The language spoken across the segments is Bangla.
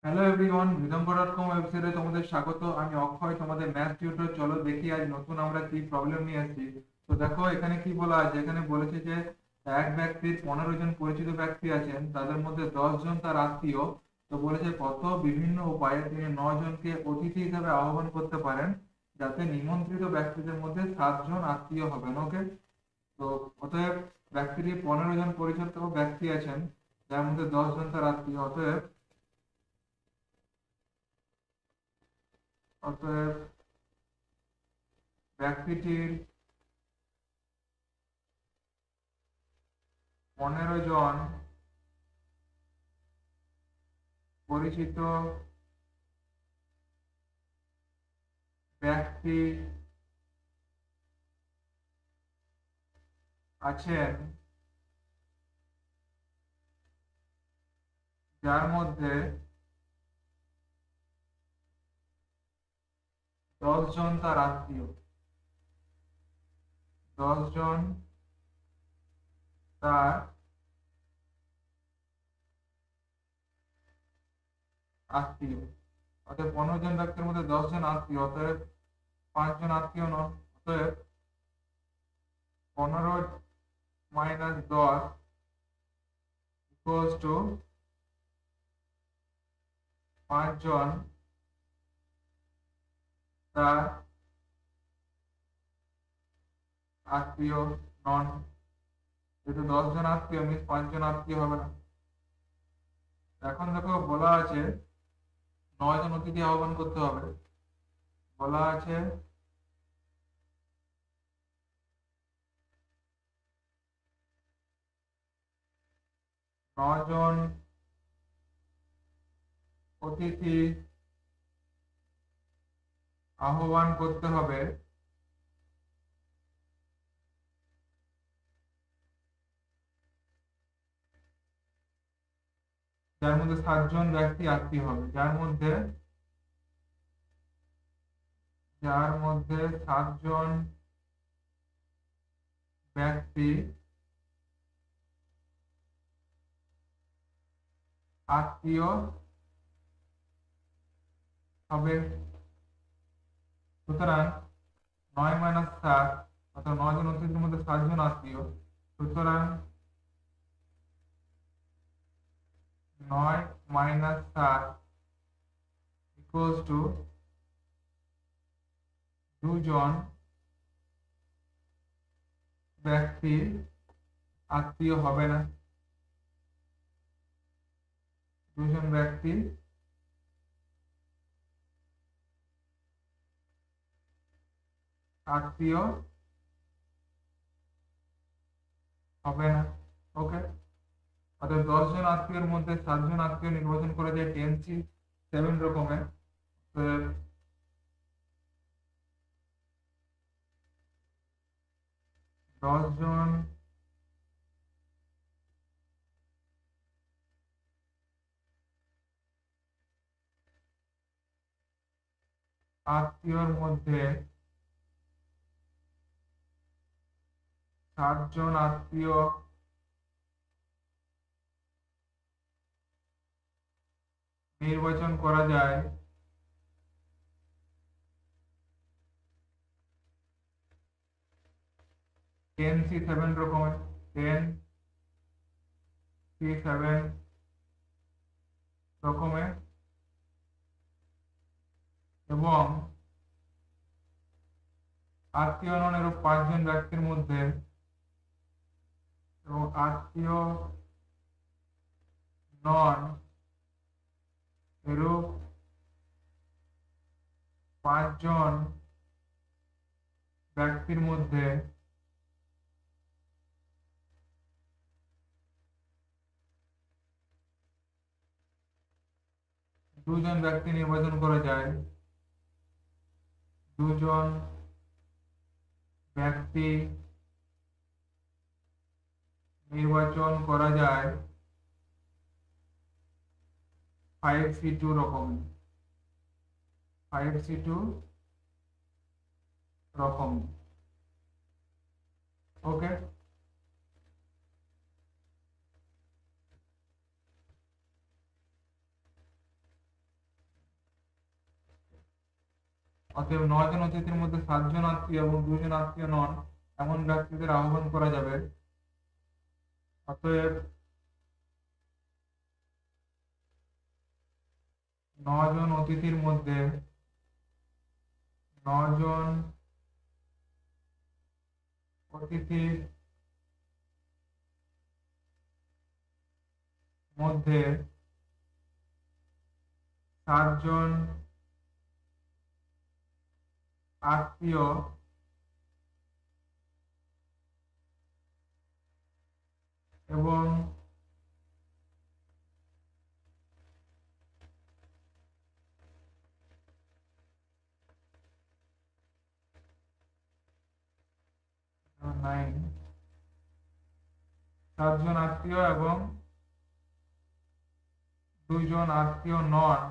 হ্যালো এভরিওয়ান, রিদম.কম ওয়েবসাইটে তোমাদের স্বাগত। আমি অক্ষয়, তোমাদের ম্যাথ টিউটর। চলো দেখি আজ নতুন আমরা কি প্রবলেম নিয়ে আসছি। তো দেখো এখানে কি বলা আছে। এখানে বলেছে যে এক ব্যক্তির 15 জন পরিচিত ব্যক্তি আছেন, তাদের মধ্যে 10 জন তার আত্মীয়। তো বলেছে কত বিভিন্ন উপায়ে তিনি 9 জনকে অতিথি হিসেবে আহ্বান করতে পারেন, যাতে নিমন্ত্রিত ব্যক্তিদের মধ্যে 7 জন আত্মীয় হবেন। ওকে, তো অতএব ব্যক্তিটি 15 জন পরিচিত ব্যক্তি আছেন, যার মধ্যে 10 জন তার আত্মীয়। অতএব অতএব ব্যক্তিটির 15 জন পরিচিত ব্যক্তি আছেন, যার মধ্যে 10 জন তার আত্মীয়। 10 জন তার আত্মীয়। অতএব 15 জন ব্যক্তির মধ্যে 10 জন আত্মীয়, অতএব 5 জন আত্মীয় নন। অতএব 15 - 10 ইকুয়ালস টু 5 জন তার আত্মীয় নন। যেহেতু 10 জন আত্মীয় মিস 5 জন আত্মীয় হবে না। এখন দেখো বলা আছে 9 জন অতিথি আহ্বান করতে হবে। বলা আছে 9 জন অতিথি আহ্বান করতে হবে, যার মধ্যে 7 জন ব্যক্তি আত্মীয় হবে। যার মধ্যে 7 জন ব্যক্তি আত্মীয় হবে। সুতরাং 9 - 7, অর্থাৎ 9 জন অতিথির মধ্যে 7 জন আত্মীয়। সুতরাং 9 - 7 ইকুয়ালস টু 2 জন ব্যক্তি আত্মীয় হবে না। 2 জন ব্যক্তি আত্মীয় হবে না। ওকে, অর্থাৎ 10 জন আত্মীয়ের মধ্যে 7 জন আত্মীয় নির্বাচন করা যায় 10C7 রকমের। তো 10 জন আত্মীয়র মধ্যে 7 জন আত্মীয় নির্বাচন করা যায় 10C7 রকমের। 10C7 রকমের, এবং আত্মীয় নন এরূপ 5 জন ব্যক্তির মধ্যে, এবং আত্মীয় নন এরূপ 5 জন ব্যক্তির মধ্যে 2 জন ব্যক্তি নির্বাচন করা যায়। 2 জন ব্যক্তি নির্বাচন করা যায় 5C2 রকমের। 5C2 রকমের। ওকে, অতএব 9 জন অতিথির মধ্যে 7 জন আত্মীয় এবং 2 জন আত্মীয় নন এমন ব্যক্তিদের আহ্বান করা যাবে। অতএব 9 জন অতিথির মধ্যে 9 জন অতিথির মধ্যে 7 জন আত্মীয় এবং 7 জন আত্মীয় এবং 2 জন আত্মীয় নন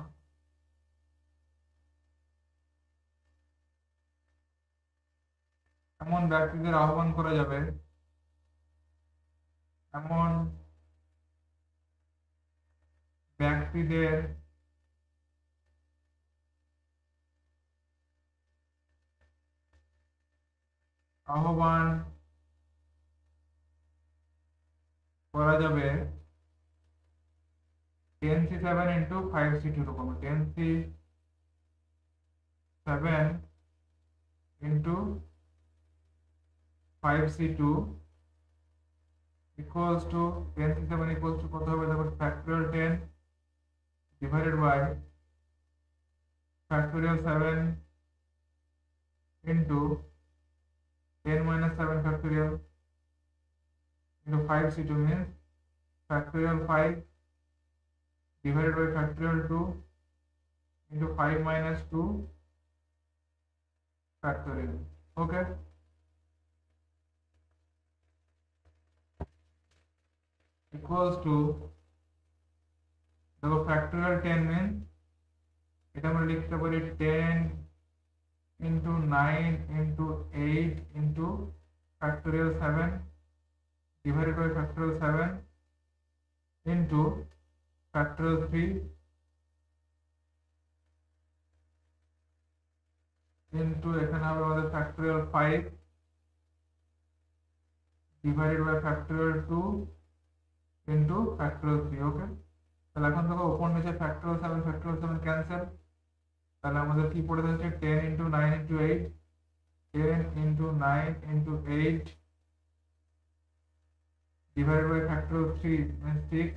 এমন ব্যক্তিদের আহ্বান করা যাবে। এমন ব্যক্তিদের আহ্বান করা যাবে 10C7 into 5C2 রকম 10C7 into 5C2 equals to 10C7 equals to কত হবে দেখো factorial 10 divided by factorial 7 into 10 minus 7 factorial into 5C2 means factorial 5 divided by factorial 2 into 5 minus 2 factorial. Okay, equals to দেখো factorial 10 means এটা আমরা লিখতে পারি 10 into 9 into 8 into factorial 7 divided by factorial 7 into factorial 3 into এখানে হবে আমাদের factorial 5 divided by factorial 2 into factorial 3. ওকে, তাহলে এখন দেখো উপর নিচে factorial 7 ক্যান্সেল, তাহলে আমাদের কি পড়ে যাচ্ছে 10 into 9 into 8 10 into 9 into 8 divided by factorial 3 means 6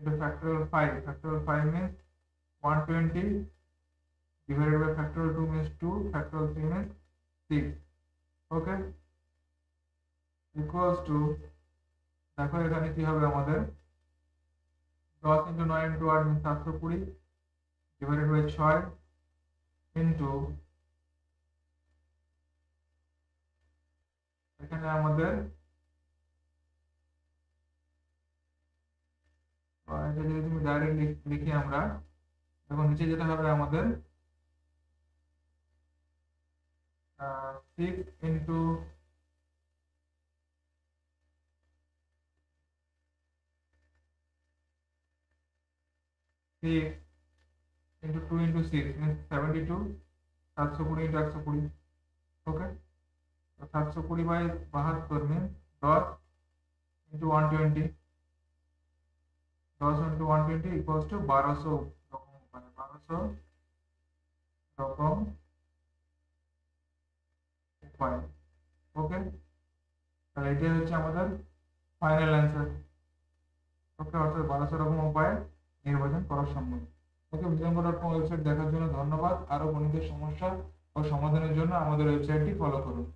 into factorial 5. Factorial 5 means 120 divided by factorial 2 means 2, factorial 3 means 6. Okay, equals to দেখো এখানে কি হবে আমাদের 10 into 9 into 8 means 720 divided by 6 into এখানে আমাদের এটা যদি তুমি ডাইরেক্ট লিখি আমরা দেখো নিচে যেটা হবে আমাদের 6 into 6 into 2 into 6 means 72 720 into 120. ওকে, তো 720 by 72 means 10 into 120 10 into 120 equals to 1200 রকম মানে 1200 রকম উপায়। ওকে, তাহলে এটাই হচ্ছে আমাদের ফাইনাল অ্যান্সার। ওকে, অর্থাৎ 1200 রকম উপায় নির্বাচন করা সম্ভব। ওকে, vision.com ওয়েবসাইট দেখার জন্য ধন্যবাদ। আরো গণিতের সমস্যা ও সমাধানের জন্য আমাদের ওয়েবসাইটটি ফলো করুন।